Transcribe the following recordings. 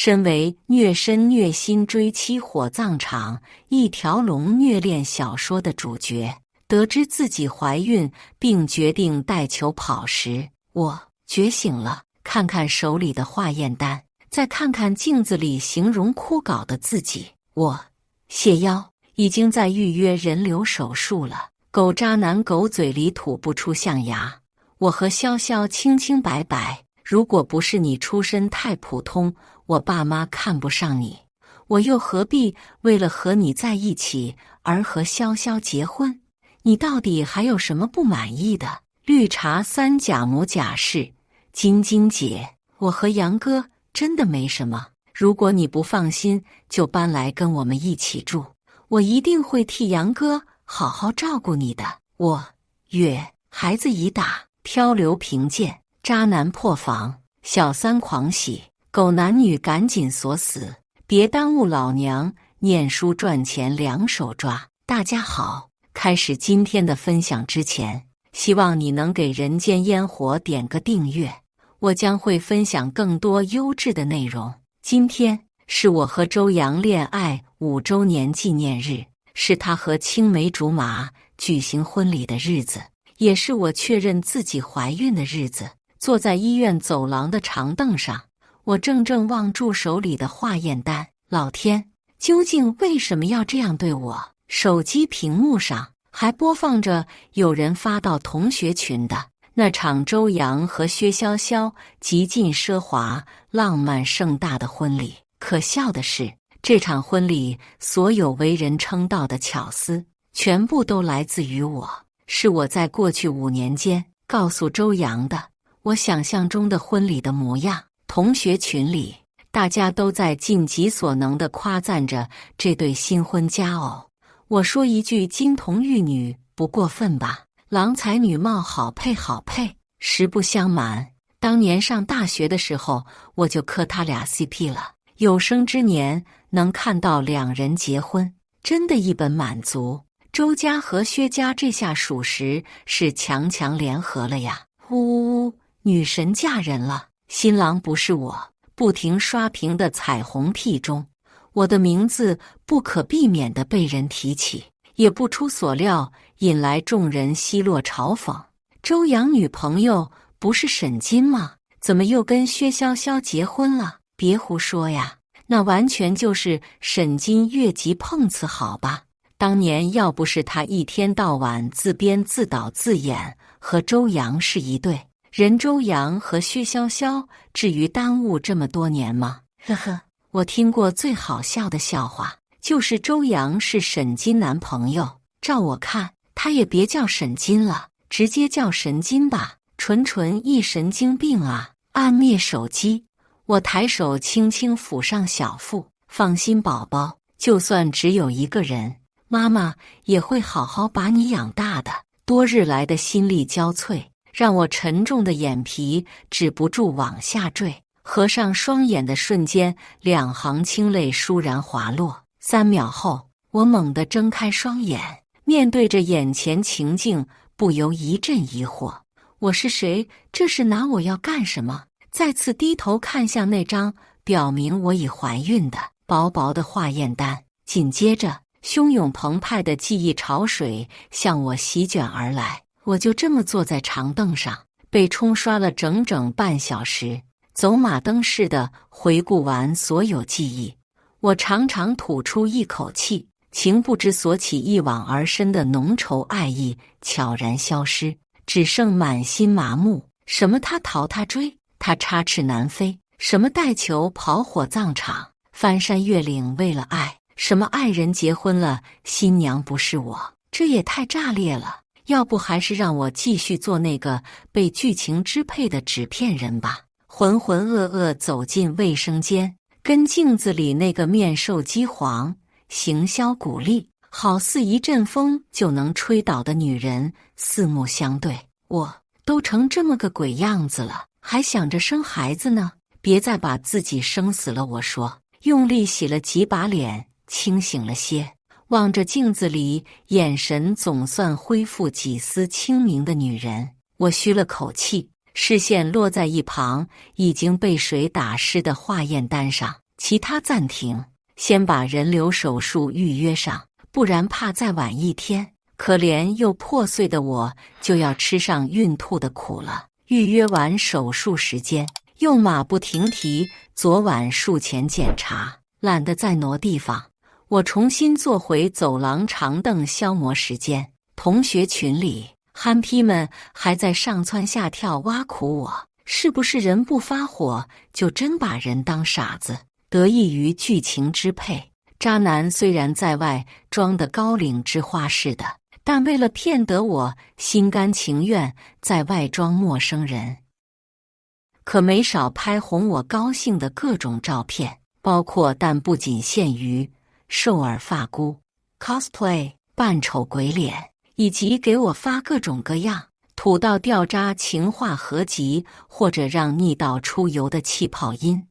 身为虐身虐心追妻火葬场一条龙虐恋小说的主角，得知自己怀孕并决定带球跑时，我觉醒了。看看手里的化验单，再看看镜子里形容枯槁的自己，我谢腰，已经在预约人流手术了。狗渣男狗嘴里吐不出象牙，我和潇潇清清白白。如果不是你出身太普通，我爸妈看不上你，我又何必为了和你在一起而和潇潇结婚？你到底还有什么不满意的？绿茶三甲母甲氏，晶晶姐，我和杨哥真的没什么。如果你不放心，就搬来跟我们一起住，我一定会替杨哥好好照顾你的。我孩子已打，漂流贫贱，渣男破防，小三狂喜，狗男女赶紧锁死，别耽误老娘念书赚钱两手抓。大家好，开始今天的分享之前，希望你能给人间烟火点个订阅，我将会分享更多优质的内容。今天是我和周洋恋爱5周年纪念日，是他和青梅竹马举行婚礼的日子，也是我确认自己怀孕的日子。坐在医院走廊的长凳上，我怔怔望住手里的化验单。老天，究竟为什么要这样对我？手机屏幕上还播放着有人发到同学群的那场周洋和薛潇潇极尽奢华、浪漫、盛大的婚礼。可笑的是，这场婚礼所有为人称道的巧思，全部都来自于我。是我在过去5年间告诉周洋的我想象中的婚礼的模样。同学群里，大家都在尽己所能地夸赞着这对新婚佳偶。我说一句金童玉女不过分吧，郎才女貌，好配好配。实不相瞒，当年上大学的时候，我就磕他俩 CP 了。有生之年能看到2人结婚，真的一本满足。周家和薛家这下属实是强强联合了呀！呜，女神嫁人了，新郎不是我。不停刷屏的彩虹屁中，我的名字不可避免地被人提起，也不出所料引来众人奚落嘲讽。周洋女朋友不是沈金吗？怎么又跟薛潇潇结婚了？别胡说呀，那完全就是沈金越级碰瓷好吧。当年要不是他一天到晚自编自导自演和周洋是一对，人周洋和薛潇潇至于耽误这么多年吗？呵呵，我听过最好笑的笑话，就是周洋是沈金男朋友，照我看，他也别叫沈金了，直接叫神金吧，纯一神经病啊！按灭手机，我抬手轻轻抚上小腹，放心宝宝，就算只有一个人，妈妈也会好好把你养大的。多日来的心力交瘁，让我沉重的眼皮止不住往下坠，合上双眼的瞬间，2行清泪倏然滑落。3秒后，我猛地睁开双眼，面对着眼前情境，不由一阵疑惑：我是谁？这是拿我要干什么？再次低头看向那张表明我已怀孕的薄薄的化验单，紧接着汹涌澎湃的记忆潮水向我席卷而来。我就这么坐在长凳上，被冲刷了整整半小时，走马灯似的回顾完所有记忆。我长长吐出一口气，情不知所起，一往而深的浓稠爱意悄然消失，只剩满心麻木。什么他逃他追，他插翅难飞，什么带球跑火葬场，翻山越岭为了爱，什么爱人结婚了，新娘不是我，这也太炸裂了。要不还是让我继续做那个被剧情支配的纸片人吧。浑浑噩噩走进卫生间，跟镜子里那个面瘦肌黄、形销骨立，好似一阵风就能吹倒的女人四目相对。我都成这么个鬼样子了，还想着生孩子呢？别再把自己生死了，我说。用力洗了几把脸，清醒了些，望着镜子里眼神总算恢复几丝清明的女人，我吁了口气，视线落在一旁已经被水打湿的化验单上。其他暂停，先把人流手术预约上，不然怕再晚一天，可怜又破碎的我就要吃上孕吐的苦了。预约完手术时间，又马不停蹄昨晚术前检查，懒得再挪地方，我重新坐回走廊长凳消磨时间。同学群里憨批们还在上蹿下跳挖苦我，是不是人不发火就真把人当傻子？得益于剧情支配，渣男虽然在外装得高岭之花似的，但为了骗得我，心甘情愿在外装陌生人。可没少拍哄我高兴的各种照片，包括但不仅限于瘦耳发箍、cosplay、扮丑鬼脸，以及给我发各种各样土到掉渣情话合集，或者让逆道出游的气泡音。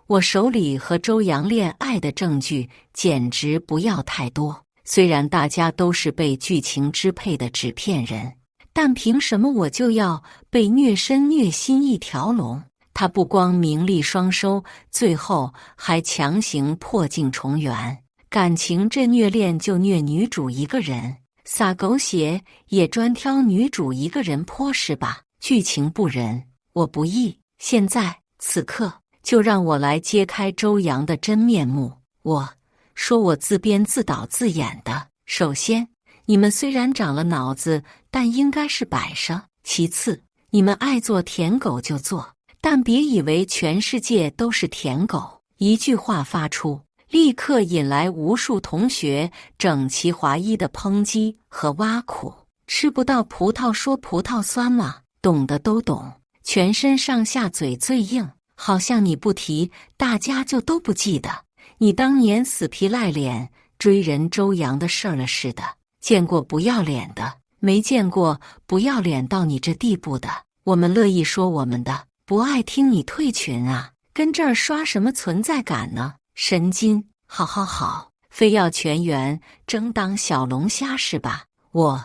我手里和周洋恋爱的证据简直不要太多，虽然大家都是被剧情支配的纸片人，但凭什么我就要被虐身虐心一条龙？他不光名利双收，最后还强行破镜重圆。感情这虐恋就虐女主一个人，撒狗血也专挑女主一个人泼是吧？剧情不仁，我不义。现在此刻就让我来揭开周洋的真面目。我说我自编自导自演的。首先，你们虽然长了脑子，但应该是摆设。其次，你们爱做舔狗就做，但别以为全世界都是舔狗。一句话发出，立刻引来无数同学整齐划一的抨击和挖苦。吃不到葡萄说葡萄酸吗？懂的都懂，全身上下嘴最硬，好像你不提，大家就都不记得你当年死皮赖脸追人周洋的事儿了似的。见过不要脸的，没见过不要脸到你这地步的。我们乐意说我们的，不爱听你退群啊，跟这儿刷什么存在感呢？神经！好，非要全员争当小龙虾是吧？我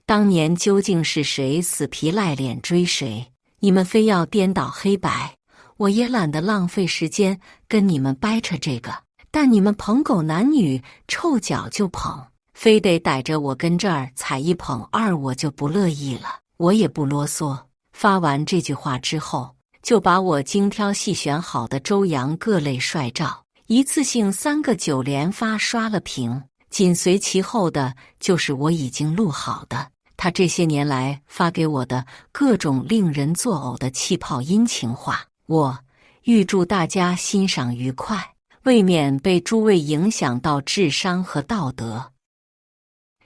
当年究竟是谁死皮赖脸追谁？你们非要颠倒黑白，我也懒得浪费时间跟你们掰扯这个。但你们捧狗男女，臭脚就捧，非得逮着我跟这儿踩一捧二，我就不乐意了。我也不啰嗦。发完这句话之后，就把我精挑细选好的周洋各类帅照一次性3个9连发刷了屏。紧随其后的就是我已经录好的他这些年来发给我的各种令人作呕的气泡音情话。我预祝大家欣赏愉快，未免被诸位影响到智商和道德。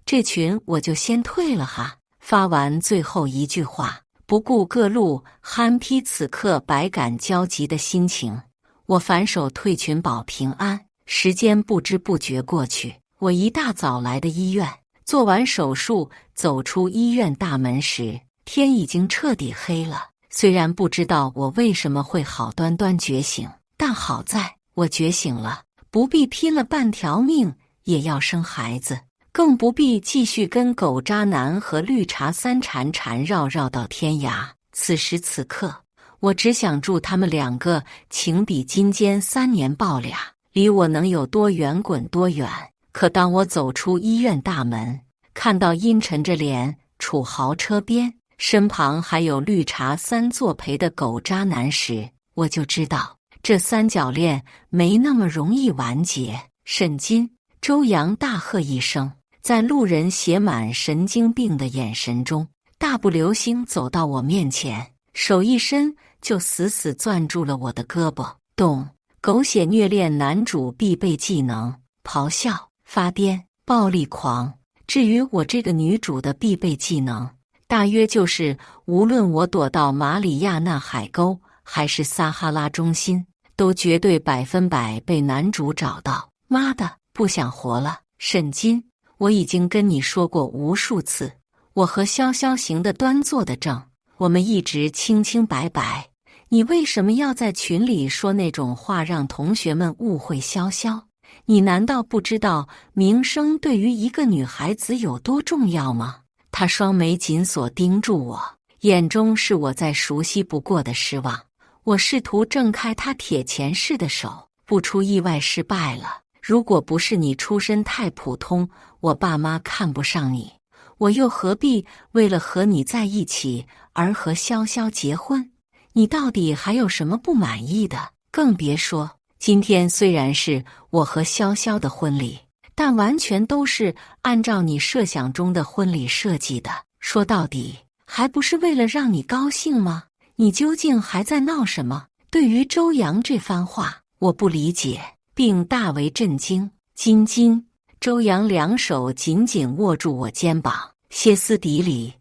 这群我就先退了哈。发完最后一句话，不顾各路憨批此刻百感交集的心情，我反手退群保平安。时间不知不觉过去，我一大早来的医院，做完手术走出医院大门时，天已经彻底黑了。虽然不知道我为什么会好端端觉醒，但好在我觉醒了，不必拼了半条命也要生孩子，更不必继续跟狗渣男和绿茶三缠缠绕到天涯。此时此刻，我只想祝他们2个情比金坚3年抱俩，离我能有多远滚多远。可当我走出医院大门，看到阴沉着脸杵豪车边，身旁还有绿茶3作陪的狗渣男时，我就知道这三角恋没那么容易完结。沈金！周洋大喝一声，在路人写满神经病的眼神中，大步流星走到我面前，手一伸就死死攥住了我的胳膊。懂，狗血虐恋男主必备技能：咆哮、发癫、暴力狂。至于我这个女主的必备技能，大约就是无论我躲到马里亚纳海沟还是撒哈拉中心，都绝对100%被男主找到。妈的，不想活了！沈金，我已经跟你说过无数次，我和潇潇行得端坐的正，我们一直清清白白，你为什么要在群里说那种话让同学们误会潇潇？你难道不知道名声对于一个女孩子有多重要吗？他双眉紧锁盯住我，眼中是我再熟悉不过的失望。我试图挣开他铁钳似的手，不出意外失败了。如果不是你出身太普通，我爸妈看不上你，我又何必为了和你在一起而和潇潇结婚？你到底还有什么不满意的？更别说今天虽然是我和潇潇的婚礼，但完全都是按照你设想中的婚礼设计的。说到底，还不是为了让你高兴吗？你究竟还在闹什么？对于周扬这番话，我不理解，并大为震惊。晶晶，周扬两手紧紧握住我肩膀，歇斯底里。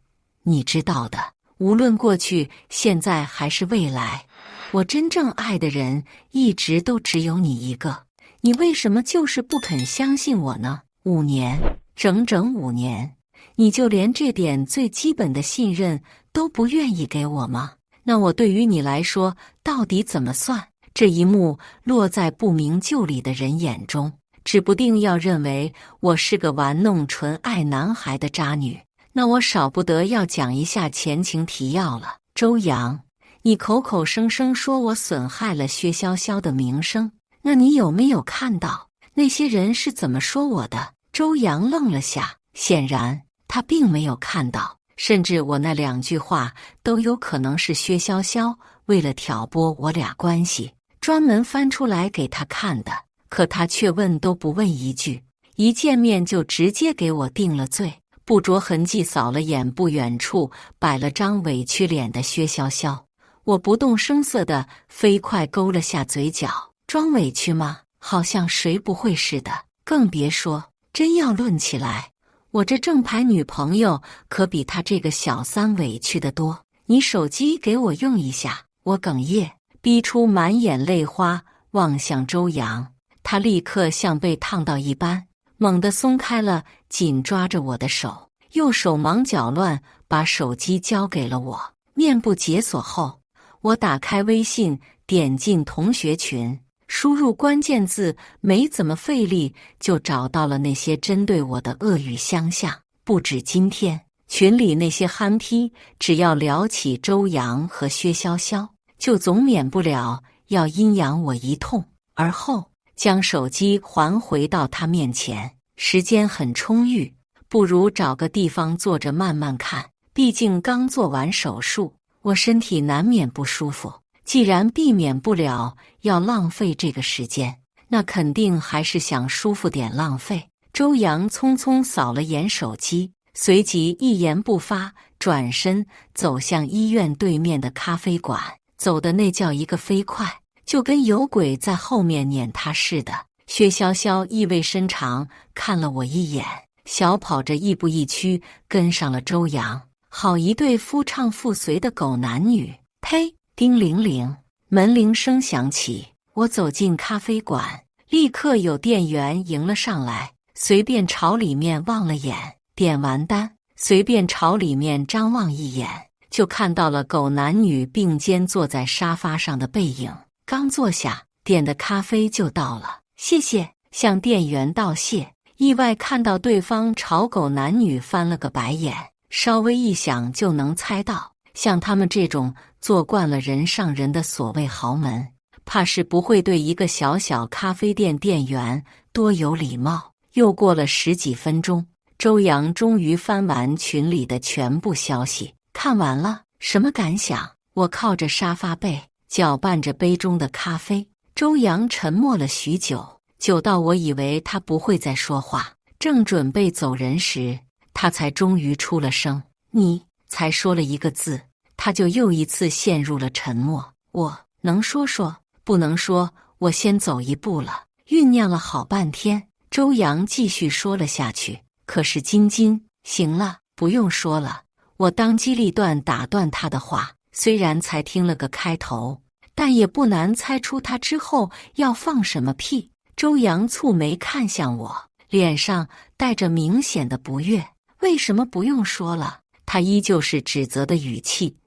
你知道的，无论过去、现在还是未来，我真正爱的人一直都只有你一个。你为什么就是不肯相信我呢？5年，整整5年，你就连这点最基本的信任都不愿意给我吗？那我对于你来说到底怎么算？这一幕落在不明就里的人眼中，指不定要认为我是个玩弄纯爱男孩的渣女。那我少不得要讲一下前情提要了。周扬，你口口声声说我损害了薛潇潇的名声，那你有没有看到那些人是怎么说我的？周扬愣了下，显然他并没有看到，甚至我那2句话都有可能是薛潇潇为了挑拨我俩关系专门翻出来给他看的，可他却问都不问一句，一见面就直接给我定了罪。不着痕迹扫了眼不远处摆了张委屈脸的薛潇潇，我不动声色地飞快勾了下嘴角。装委屈吗？好像谁不会似的。更别说真要论起来，我这正牌女朋友可比他这个小三委屈得多。你手机给我用一下。我哽咽，逼出满眼泪花，望向周扬。他立刻像被烫到一般，猛地松开了紧抓着我的手，又手忙脚乱把手机交给了我。面部解锁后，我打开微信，点进同学群，输入关键字，没怎么费力就找到了那些针对我的恶语相向。不止今天，群里那些憨批只要聊起周扬和薛潇潇，就总免不了要阴阳我一通，而后将手机还回到他面前。时间很充裕，不如找个地方坐着慢慢看，毕竟刚做完手术，我身体难免不舒服。既然避免不了要浪费这个时间，那肯定还是想舒服点浪费。周扬匆匆扫了眼手机，随即一言不发，转身走向医院对面的咖啡馆，走的那叫一个飞快，就跟有鬼在后面撵他似的。薛潇潇意味深长看了我一眼，小跑着亦步亦趋跟上了周扬。好一对夫唱妇随的狗男女！呸！叮铃铃，门铃声响起。我走进咖啡馆，立刻有店员迎了上来，随便朝里面望了眼，点完单，随便朝里面张望一眼，就看到了狗男女并肩坐在沙发上的背影。刚坐下，点的咖啡就到了。谢谢，向店员道谢，意外看到对方朝狗男女翻了个白眼，稍微一想就能猜到，像他们这种做惯了人上人的所谓豪门，怕是不会对一个小小咖啡店店员多有礼貌。又过了10几分钟，周扬终于翻完群里的全部消息，看完了，什么感想？我靠着沙发背，搅拌着杯中的咖啡。周扬沉默了许久，久到我以为他不会再说话，正准备走人时，他才终于出了声。你才说了一个字，他就又一次陷入了沉默。我能说说，不能说，我先走一步了。酝酿了好半天，周扬继续说了下去。可是晶晶，行了，不用说了。我当机立断打断他的话，虽然才听了个开头，但也不难猜出他之后要放什么屁。周扬蹙眉看向我，脸上带着明显的不悦。为什么不用说了？他依旧是指责的语气。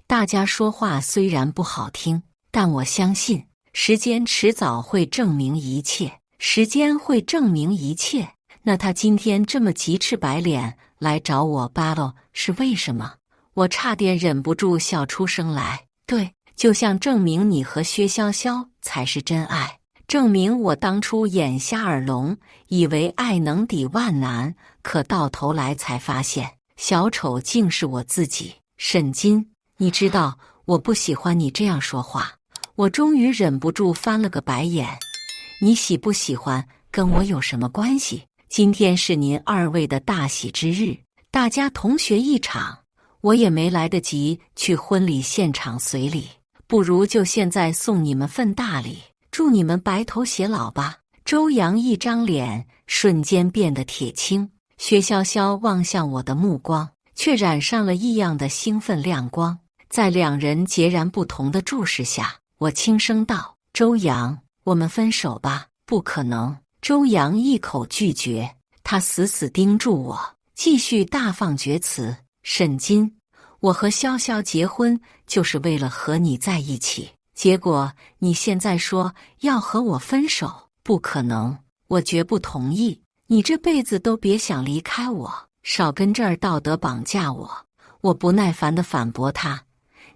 大家说话虽然不好听，但我相信时间迟早会证明一切，时间会证明一切。那他今天这么急赤白脸来找我 battle 是为什么？我差点忍不住笑出声来。对，就像证明你和薛潇潇才是真爱，证明我当初眼瞎耳聋，以为爱能抵万难，可到头来才发现，小丑竟是我自己。沈金，你知道我不喜欢你这样说话。我终于忍不住翻了个白眼。你喜不喜欢跟我有什么关系？今天是您二位的大喜之日，大家同学一场，我也没来得及去婚礼现场随礼，不如就现在送你们份大礼，祝你们白头偕老吧。周扬一张脸瞬间变得铁青，薛潇潇望向我的目光却染上了异样的兴奋亮光。在两人截然不同的注视下，我轻声道：周扬，我们分手吧。不可能。周扬一口拒绝，他死死盯住我，继续大放厥词：沈金，我和潇潇结婚就是为了和你在一起，结果你现在说要和我分手，不可能，我绝不同意，你这辈子都别想离开我，少跟这儿道德绑架我。我不耐烦地反驳他：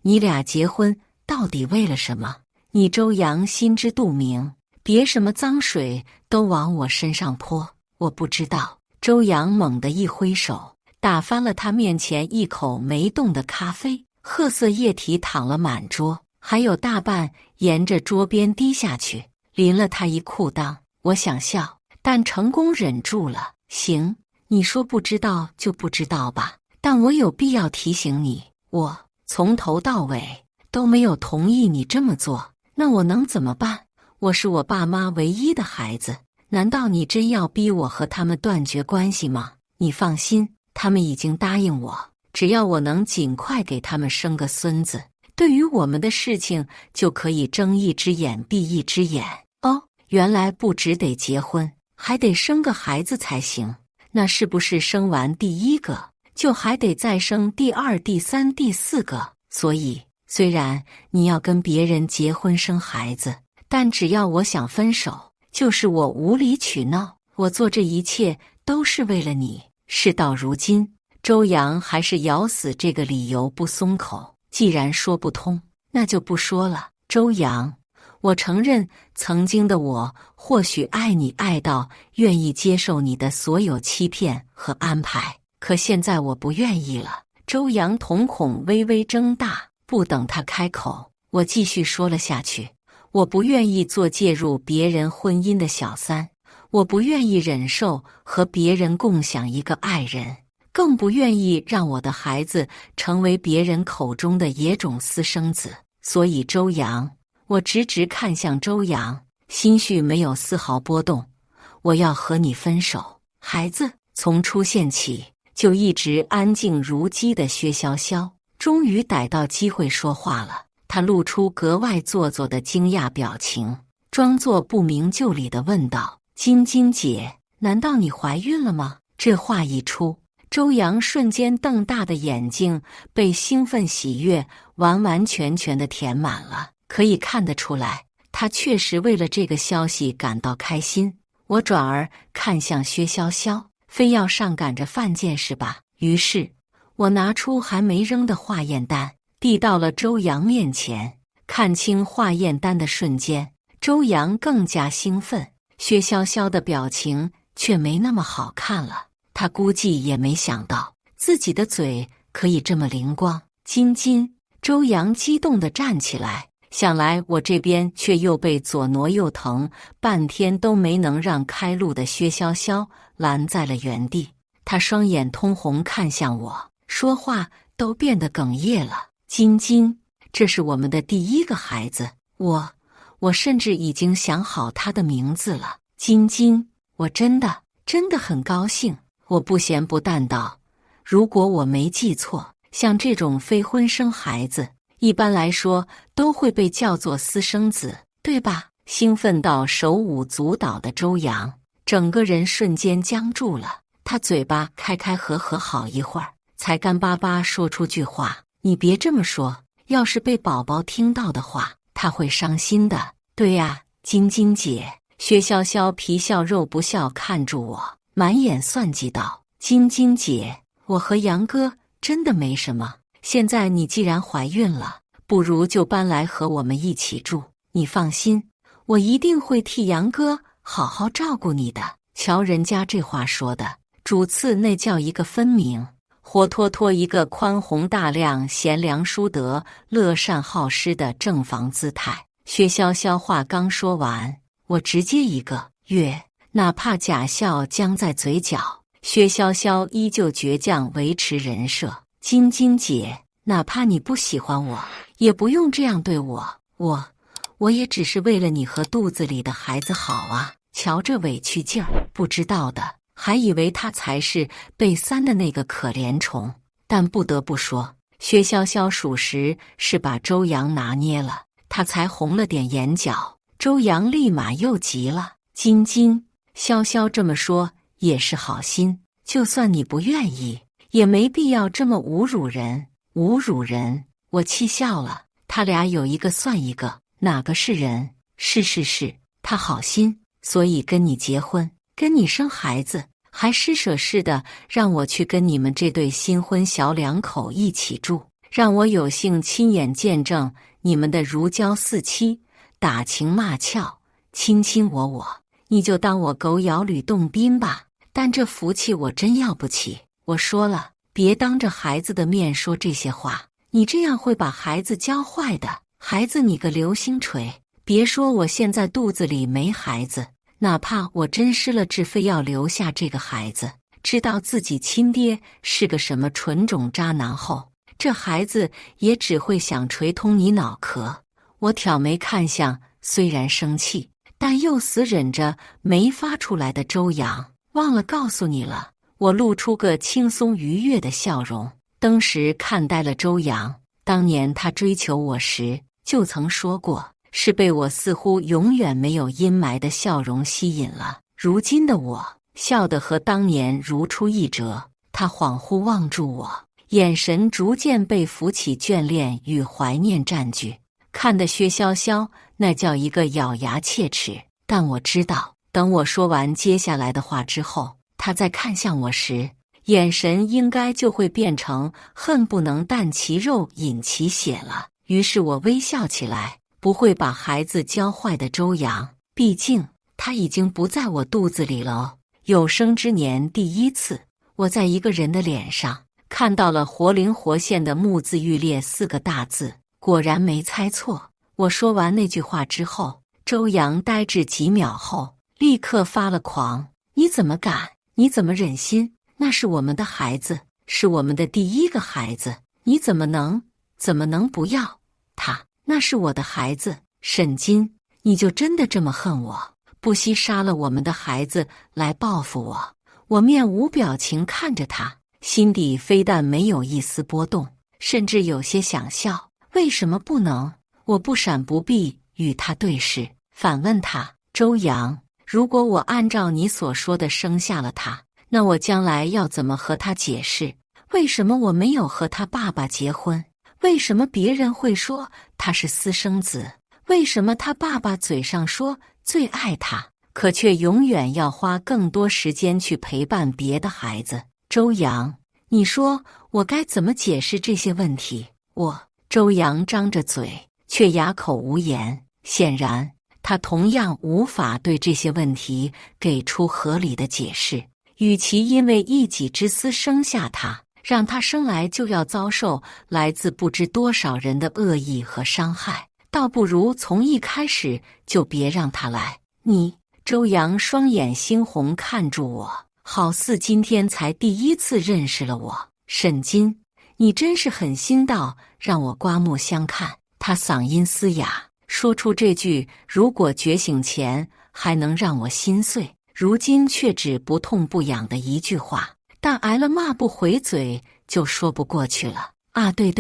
你俩结婚到底为了什么？你周扬心知肚明，别什么脏水都往我身上泼，我不知道。周扬猛地一挥手，打翻了他面前一口没动的咖啡，褐色液体淌了满桌，还有大半沿着桌边滴下去，淋了他一裤裆。我想笑，但成功忍住了。行，你说不知道就不知道吧，但我有必要提醒你，我从头到尾都没有同意你这么做，那我能怎么办？我是我爸妈唯一的孩子，难道你真要逼我和他们断绝关系吗？你放心，他们已经答应我，只要我能尽快给他们生个孙子，对于我们的事情就可以睁一只眼闭一只眼。哦，原来不只得结婚，还得生个孩子才行。那是不是生完第一个，就还得再生第二、第三、第四个？所以，虽然你要跟别人结婚生孩子，但只要我想分手，就是我无理取闹。我做这一切都是为了你。事到如今，周扬还是咬死这个理由不松口。既然说不通，那就不说了。周扬，我承认曾经的我或许爱你爱到愿意接受你的所有欺骗和安排，可现在我不愿意了。周扬瞳孔微微睁大，不等他开口，我继续说了下去。我不愿意做介入别人婚姻的小三，我不愿意忍受和别人共享一个爱人，更不愿意让我的孩子成为别人口中的野种私生子。所以周扬，我直直看向周扬，心绪没有丝毫波动。我要和你分手。孩子从出现起就一直安静如鸡的薛潇潇，终于逮到机会说话了。他露出格外做作的惊讶表情，装作不明就里地问道：金金姐，难道你怀孕了吗？这话一出，周扬瞬间瞪大的眼睛被兴奋喜悦完完全全地填满了，可以看得出来，他确实为了这个消息感到开心。我转而看向薛潇潇，非要上赶着犯贱是吧？于是我拿出还没扔的化验单，递到了周扬面前。看清化验单的瞬间，周扬更加兴奋，薛潇潇的表情却没那么好看了。他估计也没想到自己的嘴可以这么灵光。金金，周扬激动地站起来，想来我这边却又被左挪右腾，半天都没能让开路的薛潇潇拦在了原地。他双眼通红看向我，说话都变得哽咽了。金金，这是我们的第一个孩子，我甚至已经想好他的名字了。金金，我真的很高兴。我不咸不淡道，如果我没记错，像这种非婚生孩子，一般来说都会被叫做私生子，对吧？兴奋到手舞足蹈的周扬，整个人瞬间僵住了。他嘴巴开开合合好一会儿，才干巴巴说出句话：你别这么说，要是被宝宝听到的话，他会伤心的。对呀，金金姐。薛潇潇皮笑肉不笑看住我，满眼算计道：金金姐，我和杨哥真的没什么，现在你既然怀孕了，不如就搬来和我们一起住。你放心，我一定会替杨哥好好照顾你的。瞧人家这话说的，主次那叫一个分明，活脱脱一个宽宏大量、贤良淑德、乐善好施的正房姿态。薛潇潇话刚说完，我直接一个月，哪怕假笑僵在嘴角，薛潇潇依旧倔强维持人设。晶晶姐，哪怕你不喜欢我，也不用这样对我，我也只是为了你和肚子里的孩子好啊。瞧这委屈劲儿，不知道的还以为他才是被三的那个可怜虫。但不得不说，薛潇潇属实是把周阳拿捏了，他才红了点眼角。周阳立马又急了，晶晶，潇潇这么说也是好心，就算你不愿意，也没必要这么侮辱人。侮辱人，我气笑了。他俩有一个算一个，哪个是人？是，他好心，所以跟你结婚，跟你生孩子，还施舍似的让我去跟你们这对新婚小两口一起住，让我有幸亲眼见证你们的如胶似漆，打情骂俏，卿卿我，你就当我狗咬吕洞宾吧。但这福气我真要不起。我说了，别当着孩子的面说这些话，你这样会把孩子教坏的。孩子你个流星锤，别说我现在肚子里没孩子，哪怕我真失了智，非要留下这个孩子，知道自己亲爹是个什么纯种渣男后，这孩子也只会想锤通你脑壳。我挑眉看向虽然生气，但又死忍着没发出来的周阳。忘了告诉你了，我露出个轻松愉悦的笑容，当时看呆了周阳。当年他追求我时，就曾说过，是被我似乎永远没有阴霾的笑容吸引了。如今的我，笑得和当年如出一辙。他恍惚望住我，眼神逐渐被浮起眷恋与怀念占据，看得薛潇潇那叫一个咬牙切齿。但我知道，等我说完接下来的话之后，他再看向我时，眼神应该就会变成恨不能啖其肉饮其血了。于是我微笑起来，不会把孩子教坏的周阳，毕竟他已经不在我肚子里了哦。有生之年第一次，我在一个人的脸上看到了活灵活现的木字欲裂4个大字，果然没猜错。我说完那句话之后，周阳呆滞几秒后，立刻发了狂。你怎么敢？你怎么忍心？那是我们的孩子，是我们的第一个孩子，你怎么能不要他？那是我的孩子。沈金，你就真的这么恨我，不惜杀了我们的孩子来报复我？我面无表情看着他，心底非但没有一丝波动，甚至有些想笑。为什么不能？我不闪不避与他对视，反问他：周阳，如果我按照你所说的生下了他，那我将来要怎么和他解释？为什么我没有和他爸爸结婚？为什么别人会说他是私生子？为什么他爸爸嘴上说最爱他，可却永远要花更多时间去陪伴别的孩子？周阳，你说我该怎么解释这些问题？周阳张着嘴，却哑口无言。显然，他同样无法对这些问题给出合理的解释。与其因为一己之私生下他，让他生来就要遭受来自不知多少人的恶意和伤害，倒不如从一开始就别让他来。你，周阳双眼猩红看住我，好似今天才第一次认识了我。沈金，你真是狠心到让我刮目相看。他嗓音嘶哑，说出这句如果觉醒前还能让我心碎，如今却只不痛不痒的一句话，但挨了骂不回嘴就说不过去了。啊，对，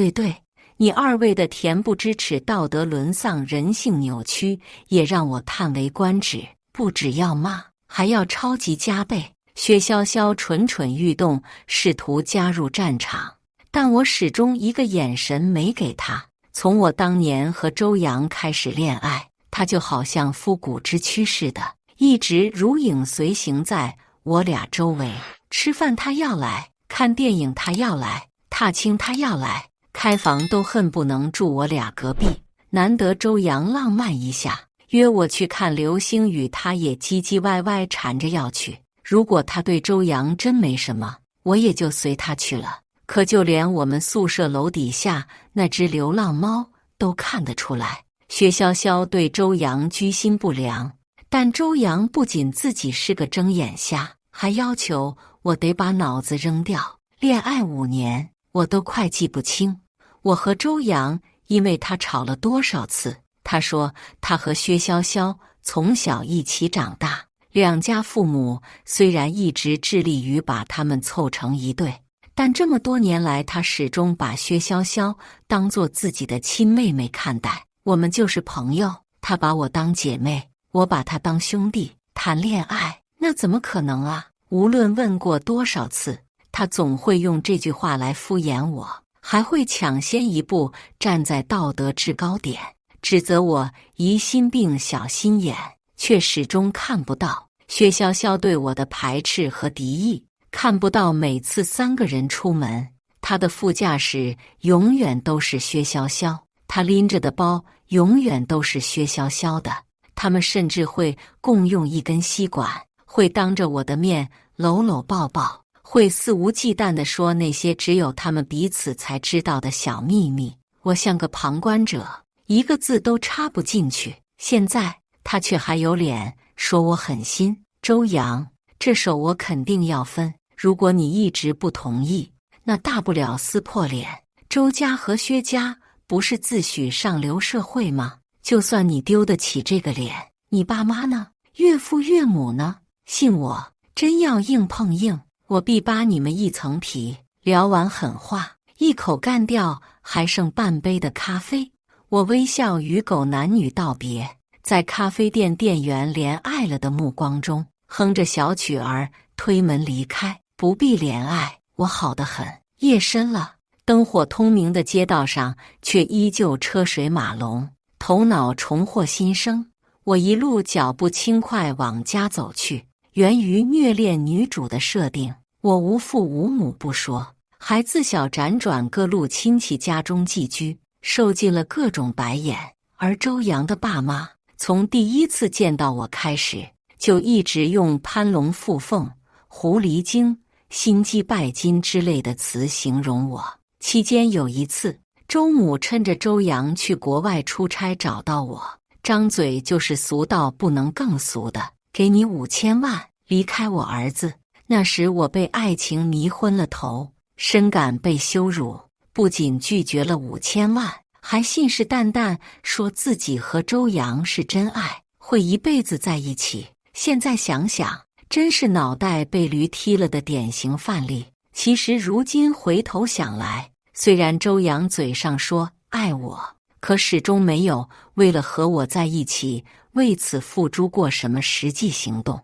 你二位的恬不知耻、道德沦丧、人性扭曲，也让我叹为观止。不只要骂，还要超级加倍。薛潇潇蠢蠢欲动，试图加入战场，但我始终一个眼神没给他。从我当年和周阳开始恋爱，他就好像复古之躯似的，一直如影随形在我俩周围。吃饭他要来，看电影他要来，踏青他要来，开房都恨不能住我俩隔壁。难得周阳浪漫一下，约我去看流星雨，他也唧唧歪歪缠着要去。如果他对周洋真没什么，我也就随他去了。可就连我们宿舍楼底下那只流浪猫都看得出来，薛潇潇对周洋居心不良。但周洋不仅自己是个睁眼瞎，还要求我得把脑子扔掉。恋爱5年，我都快记不清我和周洋因为他吵了多少次。他说他和薛潇潇从小一起长大，两家父母虽然一直致力于把他们凑成一对，但这么多年来他始终把薛潇潇当作自己的亲妹妹看待。我们就是朋友，他把我当姐妹，我把他当兄弟。谈恋爱那怎么可能啊？无论问过多少次，他总会用这句话来敷衍我，还会抢先一步站在道德制高点，指责我疑心病小心眼，却始终看不到薛潇潇对我的排斥和敌意，看不到每次3个人出门，他的副驾驶永远都是薛潇潇，他拎着的包永远都是薛潇潇的。他们甚至会共用一根吸管，会当着我的面搂搂抱抱，会肆无忌惮地说那些只有他们彼此才知道的小秘密。我像个旁观者，一个字都插不进去。现在他却还有脸说我狠心。周洋，这手我肯定要分，如果你一直不同意，那大不了撕破脸。周家和薛家不是自诩上流社会吗？就算你丢得起这个脸，你爸妈呢？岳父岳母呢？信我，真要硬碰硬，我必扒你们一层皮。聊完狠话，一口干掉还剩半杯的咖啡。我微笑与狗男女道别，在咖啡店店员怜爱了的目光中，哼着小曲儿推门离开。不必怜爱，我好得很。夜深了，灯火通明的街道上却依旧车水马龙，头脑重获新生。我一路脚步轻快往家走去。源于虐恋女主的设定，我无父无母不说，还自小辗转各路亲戚家中寄居，受尽了各种白眼。而周洋的爸妈从第一次见到我开始，就一直用攀龙附凤、狐狸精、心机拜金之类的词形容我。期间有一次，周母趁着周洋去国外出差找到我，张嘴就是俗到不能更俗的，给你5000万，离开我儿子。那时我被爱情迷昏了头，深感被羞辱，不仅拒绝了5000万，还信誓旦旦说自己和周洋是真爱，会一辈子在一起。现在想想，真是脑袋被驴踢了的典型范例。其实如今回头想来，虽然周洋嘴上说爱我，可始终没有为了和我在一起为此付诸过什么实际行动。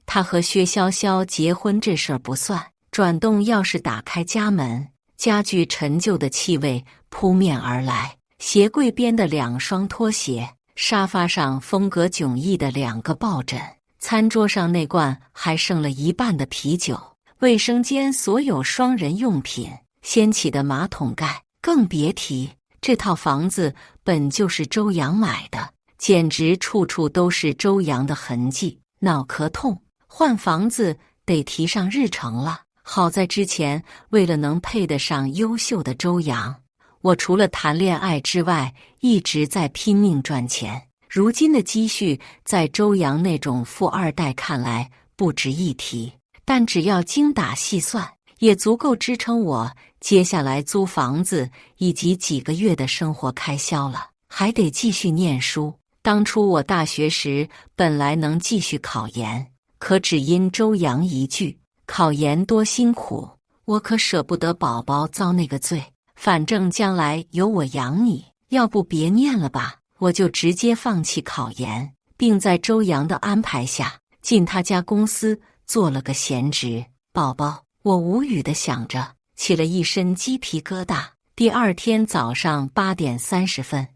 他和薛潇潇结婚这事儿不算，转动钥匙打开家门，家具陈旧的气味扑面而来，鞋柜边的2双拖鞋，沙发上风格迥异的2个抱枕，餐桌上那罐还剩了一半的啤酒，卫生间所有双人用品，掀起的马桶盖，更别提这套房子本就是周洋买的，简直处处都是周洋的痕迹。脑壳痛，换房子得提上日程了。好在之前为了能配得上优秀的周洋，我除了谈恋爱之外，一直在拼命赚钱。如今的积蓄在周洋那种富二代看来不值一提，但只要精打细算，也足够支撑我接下来租房子以及几个月的生活开销了。还得继续念书。当初我大学时本来能继续考研，可只因周洋一句考研多辛苦，我可舍不得宝宝遭那个罪，反正将来有我养你，要不别念了吧。我就直接放弃考研，并在周洋的安排下进他家公司做了个闲职。宝宝，我无语地想着，起了一身鸡皮疙瘩。第二天早上8点30分，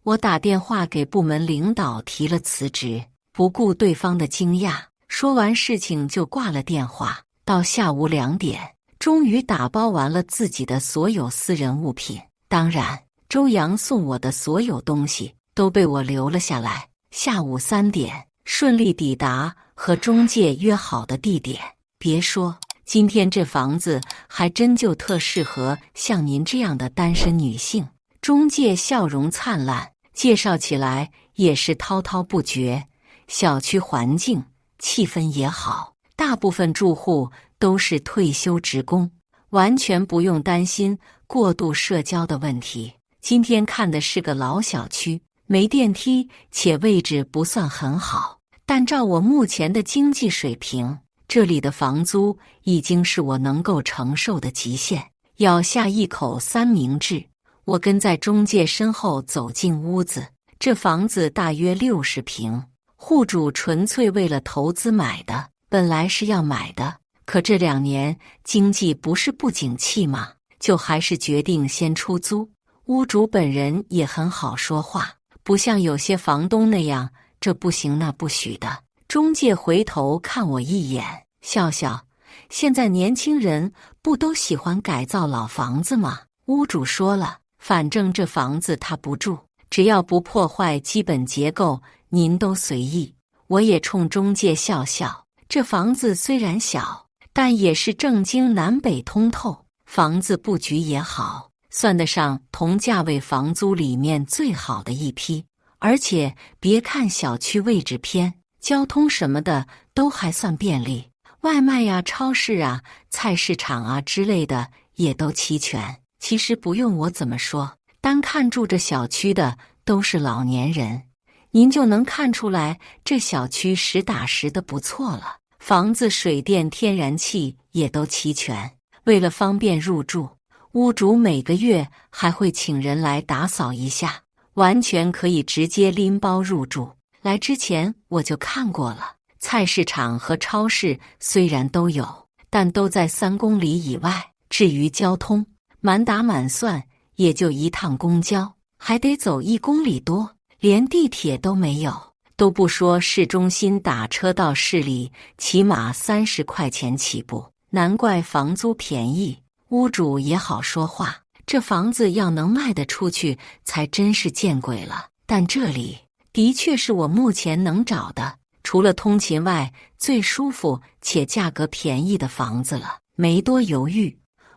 我打电话给部门领导提了辞职，不顾对方的惊讶，说完事情就挂了电话。到下午2点，终于打包完了自己的所有私人物品，当然，周洋送我的所有东西都被我留了下来。下午3点顺利抵达和中介约好的地点。别说，今天这房子还真就特适合像您这样的单身女性。中介笑容灿烂，介绍起来也是滔滔不绝。小区环境气氛也好，大部分住户都是退休职工，完全不用担心过度社交的问题。今天看的是个老小区，没电梯，且位置不算很好，但照我目前的经济水平，这里的房租已经是我能够承受的极限。咬下一口三明治，我跟在中介身后走进屋子。这房子大约60平，户主纯粹为了投资买的，本来是要买的，可这2年经济不是不景气吗？就还是决定先出租。屋主本人也很好说话，不像有些房东那样这不行那不许的。中介回头看我一眼，笑笑，现在年轻人不都喜欢改造老房子吗？屋主说了，反正这房子他不住，只要不破坏基本结构，您都随意。我也冲中介笑笑，这房子虽然小，但也是正经南北通透，房子布局也好，算得上同价位房租里面最好的一批。而且别看小区位置偏，交通什么的都还算便利，外卖呀、超市啊、菜市场啊之类的也都齐全。其实不用我怎么说，单看住这小区的都是老年人，您就能看出来这小区实打实的不错了。房子、水电、天然气也都齐全。为了方便入住，屋主每个月还会请人来打扫一下，完全可以直接拎包入住。来之前我就看过了，菜市场和超市虽然都有，但都在3公里以外。至于交通，满打满算也就1趟公交，还得走1公里多，连地铁都没有。都不说市中心打车到市里起码30块钱起步，难怪房租便宜。屋主也好说话，这房子要能卖得出去才真是见鬼了。但这里的确是我目前能找的，除了通勤外最舒服且价格便宜的房子了。没多犹豫，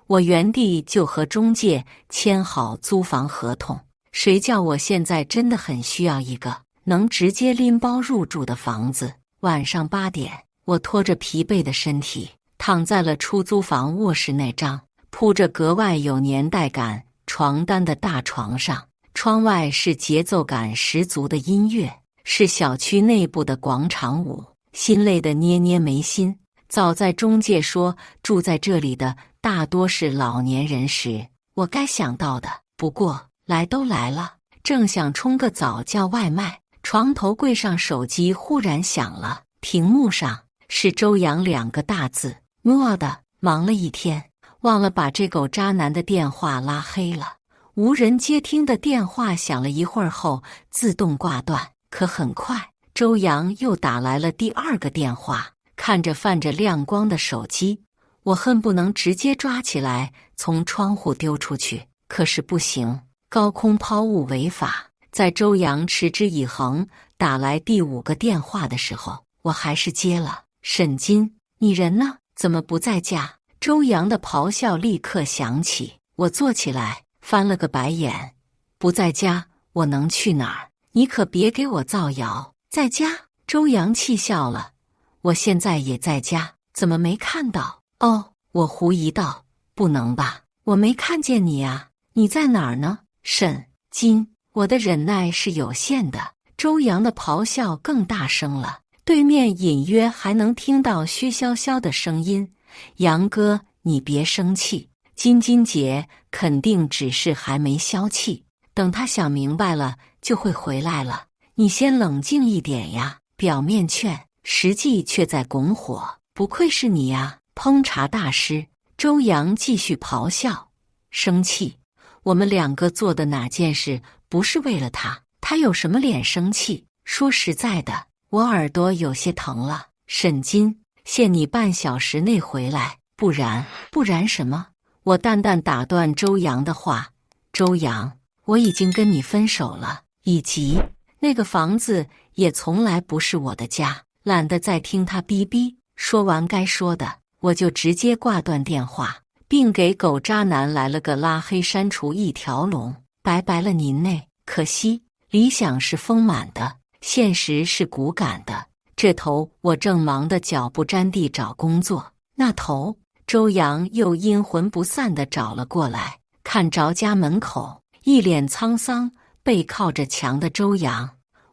我原地就和中介签好租房合同。谁叫我现在真的很需要一个能直接拎包入住的房子。晚上8点，我拖着疲惫的身体躺在了出租房卧室那张铺着格外有年代感床单的大床上，窗外是节奏感十足的音乐，是小区内部的广场舞。心累得捏捏眉心。早在中介说住在这里的大多是老年人时，我该想到的。不过来都来了，正想冲个澡叫外卖，床头柜上手机忽然响了，屏幕上是周洋2个大字。么的，忙了一天，忘了把这狗渣男的电话拉黑了。无人接听的电话响了一会儿后自动挂断，可很快周洋又打来了第2个电话。看着泛着亮光的手机，我恨不能直接抓起来从窗户丢出去，可是不行，高空抛物违法。在周洋持之以恒打来第5个电话的时候，我还是接了。沈金，你人呢？怎么不在家？周洋的咆哮立刻响起。我坐起来翻了个白眼，不在家，我能去哪儿？你可别给我造谣。在家？周洋气笑了。我现在也在家，怎么没看到？哦，我狐疑道，不能吧，我没看见你啊，你在哪儿呢？沈金，我的忍耐是有限的。周洋的咆哮更大声了，对面隐约还能听到薛潇潇的声音。杨哥，你别生气，金金姐肯定只是还没消气，等她想明白了就会回来了，你先冷静一点呀。表面劝，实际却在拱火，不愧是你呀，烹茶大师。周洋继续咆哮，生气？我们2个做的哪件事不是为了他？他有什么脸生气？说实在的，我耳朵有些疼了。沈金，限你半小时内回来，不然什么？我淡淡打断周洋的话。周洋，我已经跟你分手了，以及那个房子也从来不是我的家，懒得再听他逼逼。说完该说的，我就直接挂断电话，并给狗渣男来了个拉黑删除一条龙。拜拜了您嘞！可惜理想是丰满的，现实是骨感的。这头我正忙得脚不沾地找工作，那头周阳又阴魂不散地找了过来。看着家门口一脸沧桑背靠着墙的周阳，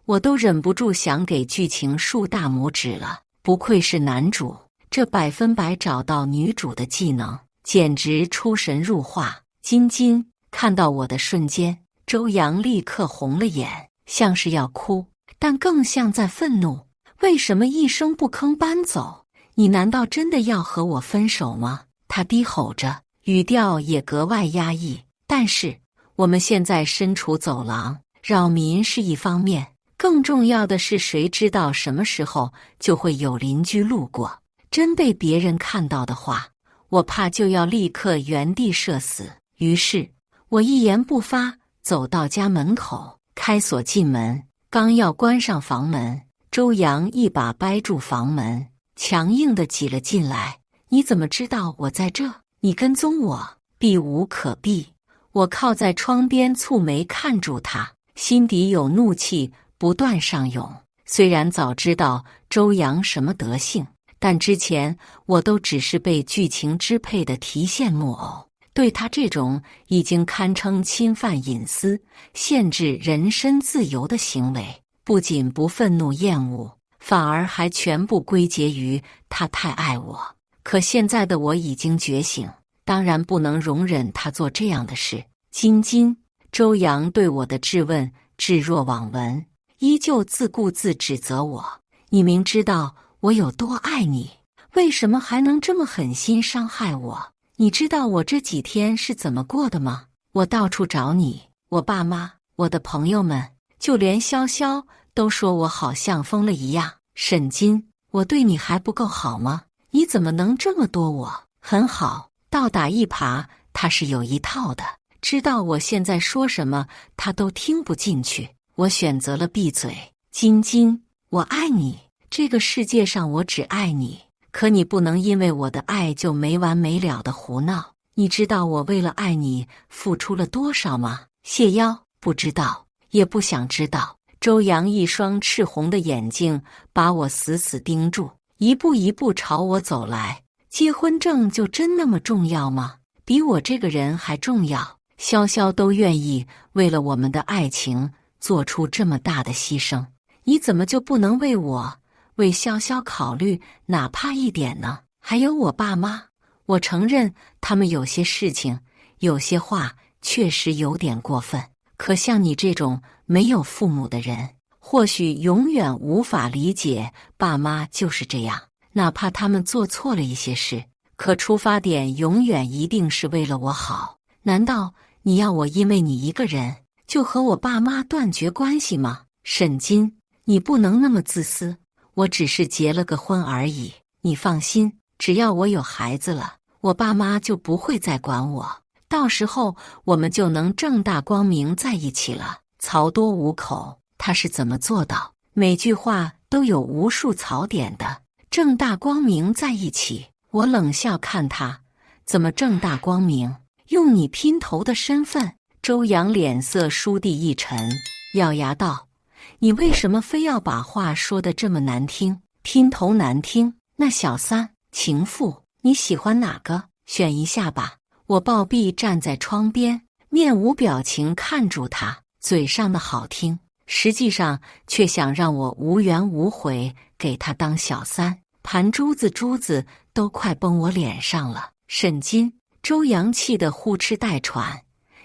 我都忍不住想给剧情竖大拇指了。不愧是男主，这100%找到女主的技能，简直出神入化。金金看到我的瞬间，周阳立刻红了眼，像是要哭，但更像在愤怒。为什么一声不吭搬走？你难道真的要和我分手吗？他低吼着，语调也格外压抑。但是我们现在身处走廊，扰民是一方面，更重要的是谁知道什么时候就会有邻居路过，真被别人看到的话，我怕就要立刻原地社死。于是我一言不发，走到家门口，开锁进门，刚要关上房门，周阳一把掰住房门，强硬地挤了进来。你怎么知道我在这？你跟踪我？避无可避。我靠在窗边，蹙眉看住他，心底有怒气不断上涌。虽然早知道周阳什么德性，但之前我都只是被剧情支配的提线木偶，对他这种已经堪称侵犯隐私、限制人身自由的行为，不仅不愤怒厌恶，反而还全部归结于他太爱我。可现在的我已经觉醒，当然不能容忍他做这样的事。金金，周阳对我的质问置若罔闻，依旧自顾自指责我。你明知道我有多爱你，为什么还能这么狠心伤害我？你知道我这几天是怎么过的吗？我到处找你，我爸妈，我的朋友们，就连潇潇都说我好像疯了一样。沈金，我对你还不够好吗？你怎么能这么多我？很好，倒打一耙，他是有一套的，知道我现在说什么他都听不进去。我选择了闭嘴。金金，我爱你，这个世界上我只爱你，可你不能因为我的爱就没完没了的胡闹。你知道我为了爱你付出了多少吗？谢邀，不知道，也不想知道。周阳一双赤红的眼睛把我死死盯住，一步一步朝我走来。结婚证就真那么重要吗？比我这个人还重要？潇潇都愿意为了我们的爱情做出这么大的牺牲，你怎么就不能为我、为潇潇考虑哪怕一点呢？还有我爸妈，我承认他们有些事情、有些话确实有点过分，可像你这种没有父母的人，或许永远无法理解爸妈就是这样，哪怕他们做错了一些事，可出发点永远一定是为了我好。难道你要我因为你一个人就和我爸妈断绝关系吗？沈金，你不能那么自私，我只是结了个婚而已。你放心，只要我有孩子了，我爸妈就不会再管我，到时候我们就能正大光明在一起了。曹多五口，他是怎么做到每句话都有无数槽点的？正大光明在一起？我冷笑看他，怎么正大光明？用你姘头的身份？周阳脸色倏地一沉，咬牙道：你为什么非要把话说得这么难听？姘头难听，那小三、情妇，你喜欢哪个？选一下吧。我暴毙站在窗边，面无表情看住他，嘴上的好听，实际上却想让我无怨无悔给他当小三，盘珠子都快崩我脸上了。沈金，周阳气得呼哧带喘，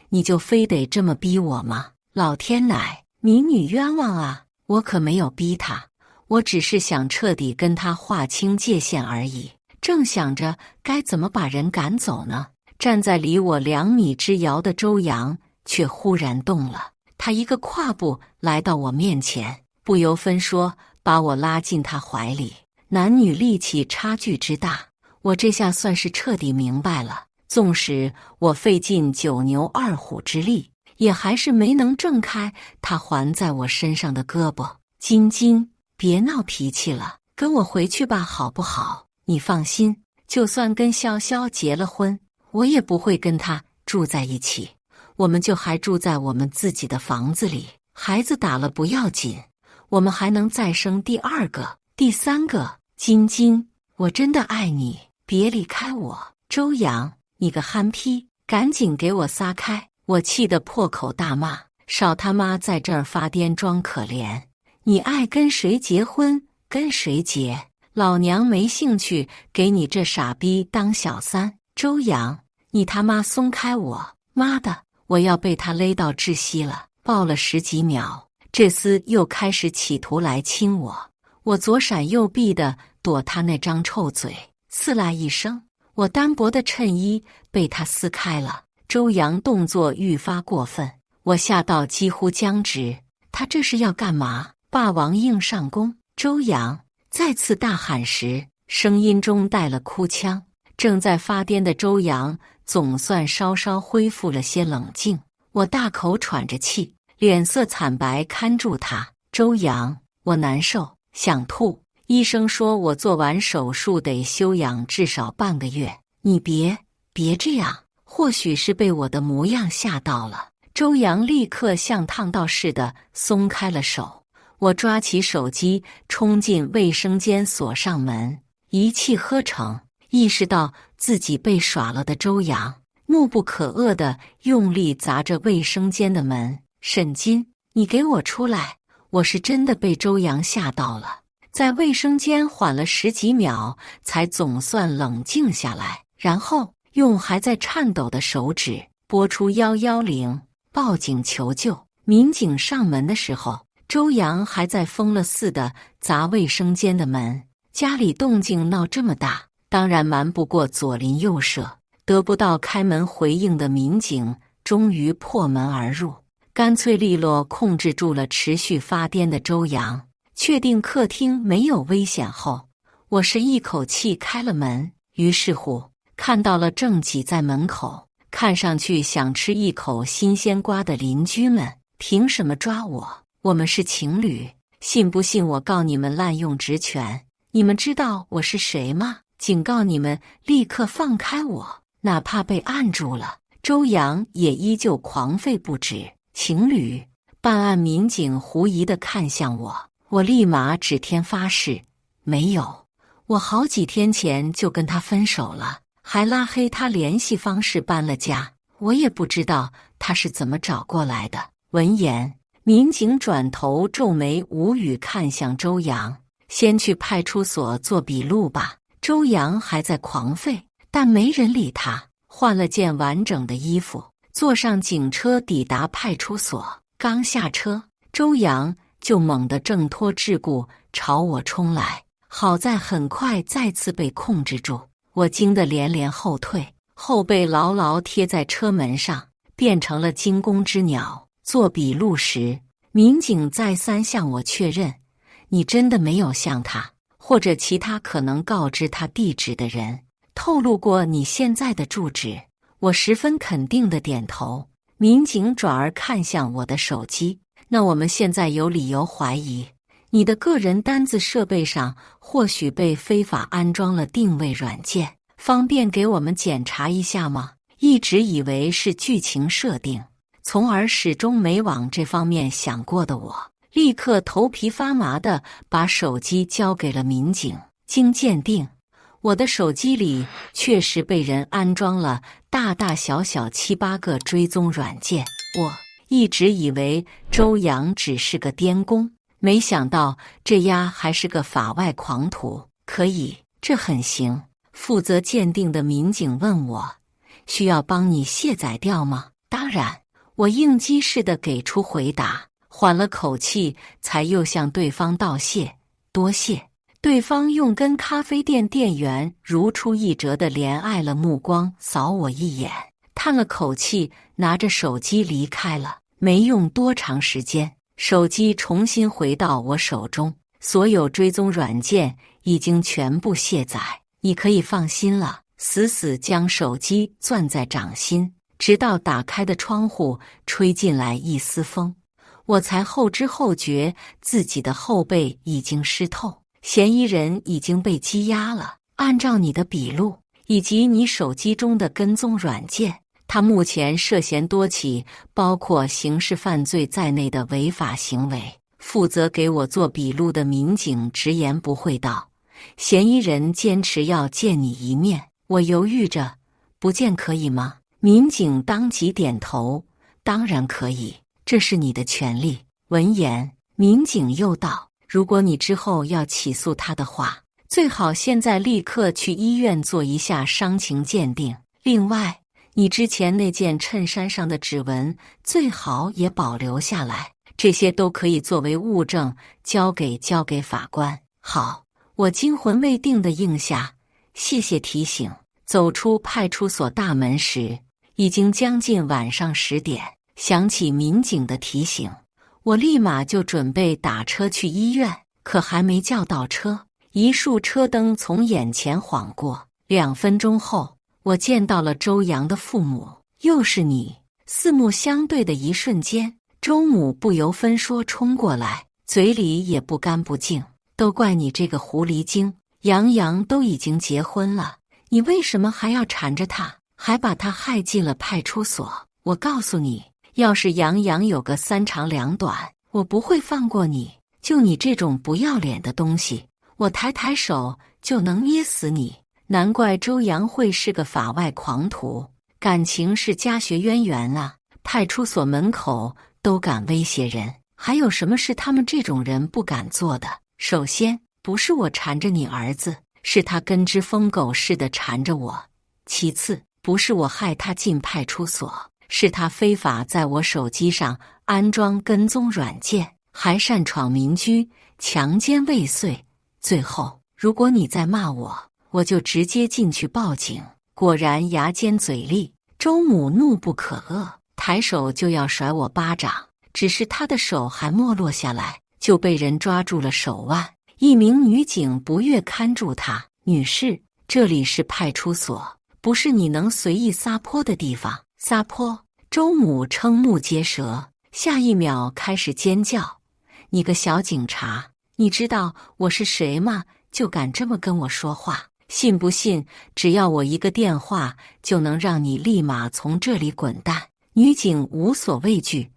你就非得这么逼我吗？老天奶，民女冤枉啊！我可没有逼他，我只是想彻底跟他划清界限而已。正想着该怎么把人赶走呢，站在离我2米之遥的周阳却忽然动了，他一个跨步来到我面前，不由分说把我拉进他怀里。男女力气差距之大，我这下算是彻底明白了，纵使我费尽9牛2虎之力，也还是没能挣开他环在我身上的胳膊。晶晶，别闹脾气了，跟我回去吧，好不好？你放心，就算跟潇潇结了婚，我也不会跟他住在一起，我们就还住在我们自己的房子里。孩子打了不要紧，我们还能再生第二个、第三个。晶晶，我真的爱你，别离开我。周阳，你个憨批，赶紧给我撒开！我气得破口大骂，少他妈在这儿发癫装可怜。你爱跟谁结婚跟谁结，老娘没兴趣给你这傻逼当小三。周阳，你他妈松开我！妈的，我要被他勒到窒息了。抱了10几秒，这厮又开始企图来亲我，我左闪右避的躲他那张臭嘴，刺啦一声，我单薄的衬衣被他撕开了。周阳动作愈发过分，我吓到几乎僵直。他这是要干嘛？霸王硬上弓！周阳再次大喊时，声音中带了哭腔。正在发癫的周阳总算稍稍恢复了些冷静。我大口喘着气，脸色惨白看住他。周阳，我难受，想吐。医生说我做完手术得休养至少半个月。你别这样，或许是被我的模样吓到了。周阳立刻像烫到似的松开了手。我抓起手机冲进卫生间，锁上门，一气呵成，意识到自己被耍了的周阳怒不可遏地用力砸着卫生间的门。沈金，你给我出来！我是真的被周阳吓到了，在卫生间缓了10几秒，才总算冷静下来，然后用还在颤抖的手指拨出110，报警求救。民警上门的时候，周阳还在疯了似的砸卫生间的门。家里动静闹这么大，当然瞒不过左邻右舍。得不到开门回应的民警终于破门而入，干脆利落控制住了持续发癫的周阳。确定客厅没有危险后，我是一口气开了门。于是乎，看到了正挤在门口，看上去想吃一口新鲜瓜的邻居们。凭什么抓我？我们是情侣，信不信我告你们滥用职权？你们知道我是谁吗？警告你们，立刻放开我！哪怕被按住了，周阳也依旧狂吠不止。情侣？办案民警狐疑地看向我，我立马指天发誓，没有，我好几天前就跟他分手了，还拉黑他联系方式搬了家，我也不知道他是怎么找过来的。闻言，民警转头皱眉无语看向周阳，先去派出所做笔录吧。周阳还在狂吠，但没人理他，换了件完整的衣服，坐上警车抵达派出所。刚下车，周阳就猛地挣脱桎梏，朝我冲来。好在很快再次被控制住，我惊得连连后退，后背牢牢贴在车门上，变成了惊弓之鸟。做笔录时，民警再三向我确认，你真的没有向他或者其他可能告知他地址的人透露过你现在的住址？我十分肯定地点头。民警转而看向我的手机，那我们现在有理由怀疑，你的个人单子设备上或许被非法安装了定位软件，方便给我们检查一下吗？一直以为是剧情设定，从而始终没往这方面想过的我，立刻头皮发麻地把手机交给了民警。经鉴定，我的手机里确实被人安装了大大小小7、8个追踪软件。我一直以为周阳只是个癫公，没想到这丫还是个法外狂徒。可以，这很行。负责鉴定的民警问我，需要帮你卸载掉吗？当然，我应激似的给出回答，缓了口气，才又向对方道谢，多谢。对方用跟咖啡店店员如出一辙的怜爱了目光扫我一眼，叹了口气，拿着手机离开了。没用多长时间，手机重新回到我手中，所有追踪软件已经全部卸载，你可以放心了。死死将手机攥在掌心，直到打开的窗户吹进来一丝风，我才后知后觉自己的后背已经湿透，嫌疑人已经被羁押了。按照你的笔录以及你手机中的跟踪软件，他目前涉嫌多起包括刑事犯罪在内的违法行为。负责给我做笔录的民警直言不讳道：嫌疑人坚持要见你一面。我犹豫着，不见可以吗？民警当即点头，当然可以，这是你的权利。闻言，民警又道：如果你之后要起诉他的话，最好现在立刻去医院做一下伤情鉴定。另外，你之前那件衬衫上的指纹最好也保留下来，这些都可以作为物证交给法官。好，我惊魂未定地应下，谢谢提醒。走出派出所大门时，已经将近晚上10点。想起民警的提醒，我立马就准备打车去医院，可还没叫到车，一束车灯从眼前晃过。2分钟后，我见到了周阳的父母。又是你！四目相对的一瞬间，周母不由分说冲过来，嘴里也不干不净：都怪你这个狐狸精，杨洋都已经结婚了，你为什么还要缠着他，还把他害进了派出所？我告诉你，要是杨洋有个3长2短，我不会放过你。就你这种不要脸的东西，我抬手就能捏死你。难怪周阳会是个法外狂徒，感情是家学渊源啊！派出所门口都敢威胁人，还有什么是他们这种人不敢做的？首先，不是我缠着你儿子，是他跟只疯狗似的缠着我。其次，不是我害他进派出所，是他非法在我手机上安装跟踪软件，还擅闯民居，强奸未遂。最后，如果你再骂我，我就直接进去报警。果然牙尖嘴利，周母怒不可遏，抬手就要甩我巴掌，只是他的手还没落下来，就被人抓住了手腕。一名女警不悦看住他：女士，这里是派出所，不是你能随意撒泼的地方。撒泼！周母瞠目结舌，下一秒开始尖叫：你个小警察，你知道我是谁吗？就敢这么跟我说话？信不信只要我一个电话就能让你立马从这里滚蛋？女警无所畏惧：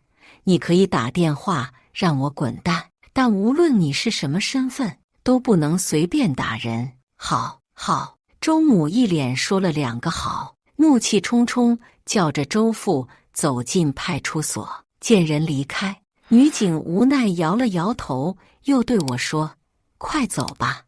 你可以打电话让我滚蛋，但无论你是什么身份，都不能随便打人。好，好！周母一脸说了2个好，怒气冲冲叫着周父走进派出所。见人离开，女警无奈摇了摇头，又对我说：快走吧，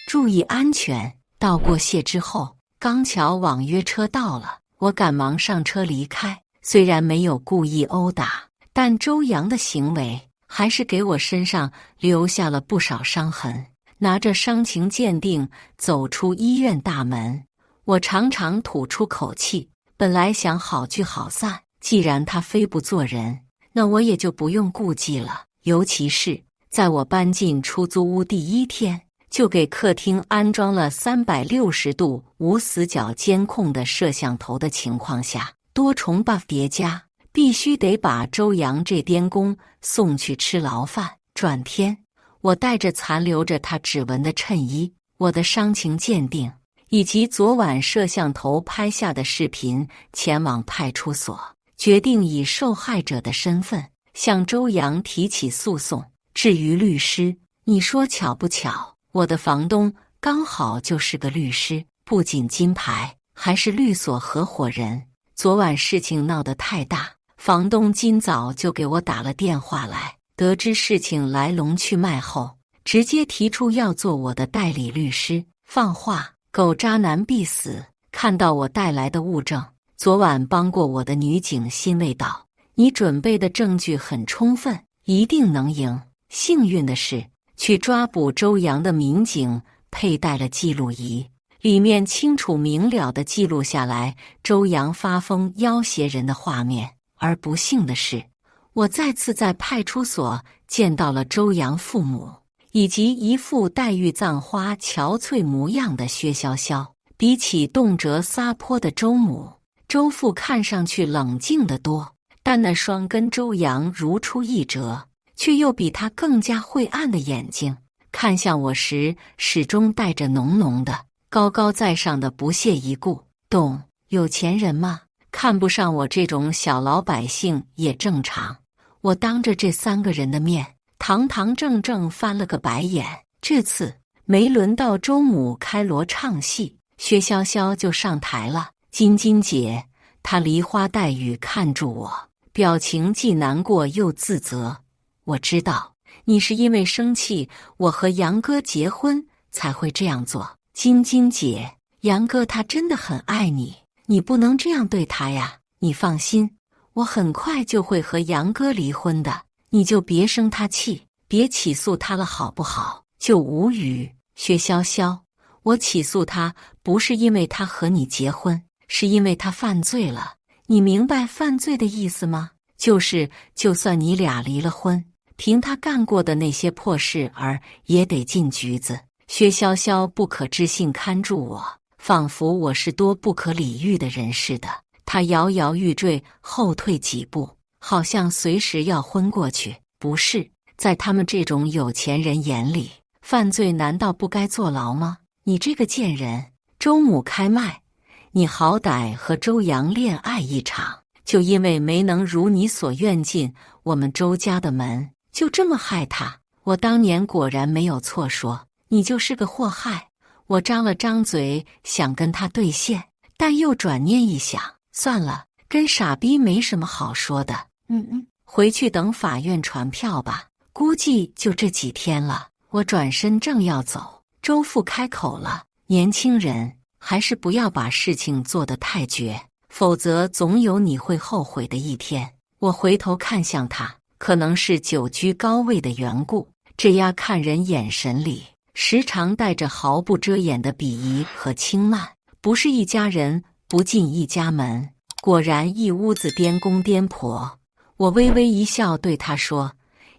注意安全。道过谢之后，刚巧网约车到了，我赶忙上车离开。虽然没有故意殴打，但周阳的行为还是给我身上留下了不少伤痕。拿着伤情鉴定走出医院大门，我长长吐出口气。本来想好聚好散，既然他非不做人，那我也就不用顾忌了。尤其是在我搬进出租屋第1天，就给客厅安装了360度无死角监控的摄像头的情况下，多重 buff 叠加，必须得把周阳这颠公送去吃牢饭。转天，我带着残留着他指纹的衬衣、我的伤情鉴定以及昨晚摄像头拍下的视频前往派出所，决定以受害者的身份向周阳提起诉讼。至于律师，你说巧不巧，我的房东刚好就是个律师，不仅金牌，还是律所合伙人。昨晚事情闹得太大，房东今早就给我打了电话来，得知事情来龙去脉后，直接提出要做我的代理律师。放话，狗渣男必死！看到我带来的物证，昨晚帮过我的女警欣慰道：你准备的证据很充分，一定能赢。幸运的是，去抓捕周阳的民警佩戴了记录仪，里面清楚明了地记录下来周阳发疯要挟人的画面。而不幸的是，我再次在派出所见到了周阳父母，以及一副黛玉葬花憔悴模样的薛潇潇。比起动辄撒泼的周母，周父看上去冷静得多，但那双跟周扬如出一辙，却又比他更加晦暗的眼睛，看向我时，始终带着浓浓的、高高在上的不屑一顾。懂有钱人吗？看不上我这种小老百姓也正常。我当着这3个人的面，堂堂正正翻了个白眼。这次没轮到周母开锣唱戏，薛潇潇就上台了。晶晶姐，她梨花带雨看住我，表情既难过又自责。我知道你是因为生气我和杨哥结婚才会这样做。晶晶姐，杨哥他真的很爱你，你不能这样对他呀。你放心，我很快就会和杨哥离婚的，你就别生他气，别起诉他了好不好？就无语。薛潇潇，我起诉他不是因为他和你结婚，是因为他犯罪了。你明白犯罪的意思吗？就是就算你俩离了婚，凭他干过的那些破事儿也得进局子。薛潇潇不可置信看住我，仿佛我是多不可理喻的人似的。他摇摇欲坠，后退几步，好像随时要昏过去。不是，在他们这种有钱人眼里，犯罪难道不该坐牢吗？你这个贱人！周母开麦，你好歹和周扬恋爱一场，就因为没能如你所愿进我们周家的门，就这么害他。我当年果然没有错说，你就是个祸害。我张了张嘴想跟他对线，但又转念一想，算了，跟傻逼没什么好说的。回去等法院传票吧，估计就这几天了。我转身正要走，周父开口了：年轻人，还是不要把事情做得太绝，否则总有你会后悔的一天。我回头看向他，可能是久居高位的缘故，这丫看人眼神里时常带着毫不遮掩的鄙夷和轻慢，不是一家人不进一家门。果然一屋子颠公颠婆。我微微一笑，对他说：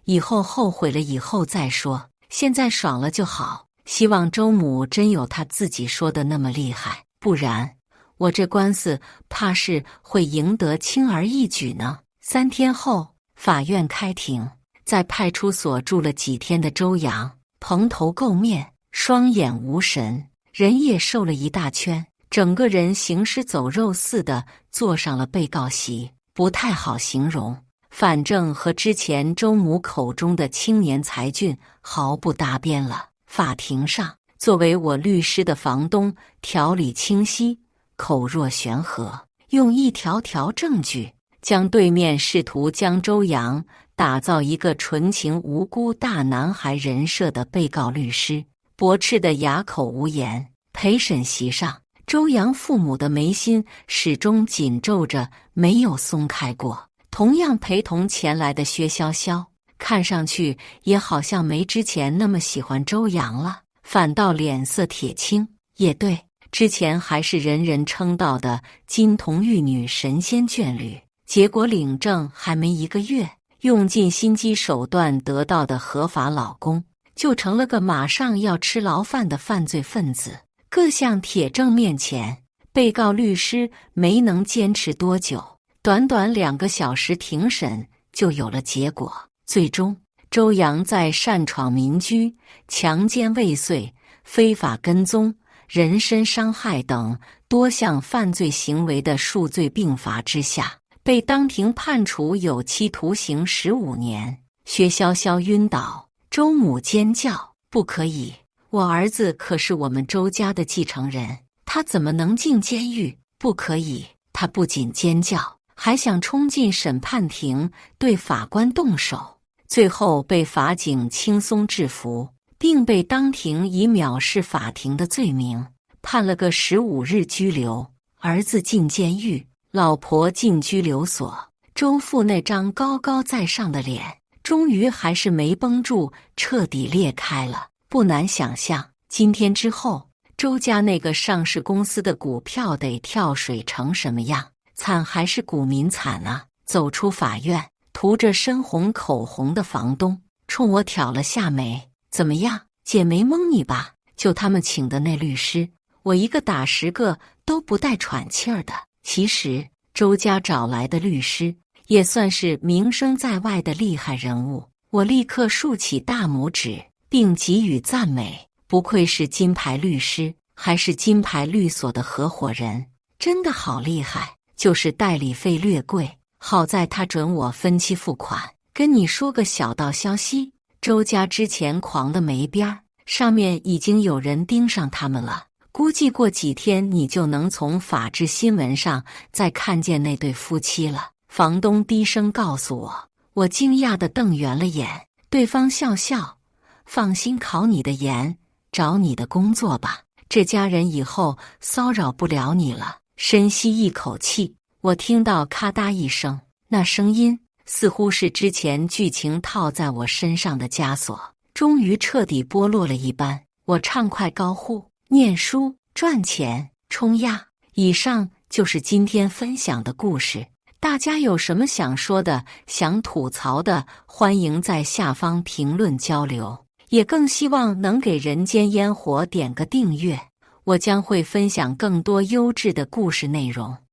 以后后悔了以后再说，现在爽了就好。希望周母真有他自己说的那么厉害，不然我这官司怕是会赢得轻而易举呢。3天后，法院开庭，在派出所住了几天的周扬蓬头垢面，双眼无神，人也瘦了一大圈，整个人行尸走肉似的坐上了被告席，不太好形容。反正和之前周母口中的青年才俊毫不搭边了。法庭上，作为我律师的房东条理清晰，口若悬河，用一条条证据将对面试图将周扬打造一个纯情无辜大男孩人设的被告律师驳斥得哑口无言。陪审席上，周扬父母的眉心始终紧皱着，没有松开过。同样陪同前来的薛潇潇，看上去也好像没之前那么喜欢周扬了，反倒脸色铁青。也对，之前还是人人称道的金童玉女神仙眷侣，结果领证还没1个月，用尽心机手段得到的合法老公，就成了个马上要吃牢饭的犯罪分子。各项铁证面前，被告律师没能坚持多久，短短2个小时庭审就有了结果。最终，周扬在擅闯民居、强奸未遂、非法跟踪、人身伤害等多项犯罪行为的数罪并罚之下，被当庭判处有期徒刑15年。薛潇潇晕倒，周母尖叫：不可以！我儿子可是我们周家的继承人，他怎么能进监狱？不可以！他不仅尖叫，还想冲进审判庭对法官动手，最后被法警轻松制服，并被当庭以藐视法庭的罪名判了个15日拘留。儿子进监狱，老婆进拘留所，周父那张高高在上的脸终于还是没绷住，彻底裂开了。不难想象，今天之后周家那个上市公司的股票得跳水成什么样。惨还是股民惨啊！走出法院，涂着深红口红的房东冲我挑了下眉：怎么样，姐没蒙你吧？就他们请的那律师，我一个打10个都不带喘气儿的。其实周家找来的律师也算是名声在外的厉害人物。我立刻竖起大拇指，并给予赞美。不愧是金牌律师，还是金牌律所的合伙人，真的好厉害。就是代理费略贵，好在他准我分期付款。跟你说个小道消息，周家之前狂得没边儿，上面已经有人盯上他们了。估计过几天你就能从法制新闻上再看见那对夫妻了。房东低声告诉我。我惊讶地瞪圆了眼，对方笑笑，放心考你的研，找你的工作吧，这家人以后骚扰不了你了。深吸一口气，我听到咔嗒一声，那声音似乎是之前剧情套在我身上的枷锁，终于彻底剥落了一般。我畅快高呼：念书、赚钱、冲呀！以上就是今天分享的故事。大家有什么想说的、想吐槽的，欢迎在下方评论交流。也更希望能给人间烟火点个订阅，我将会分享更多优质的故事内容。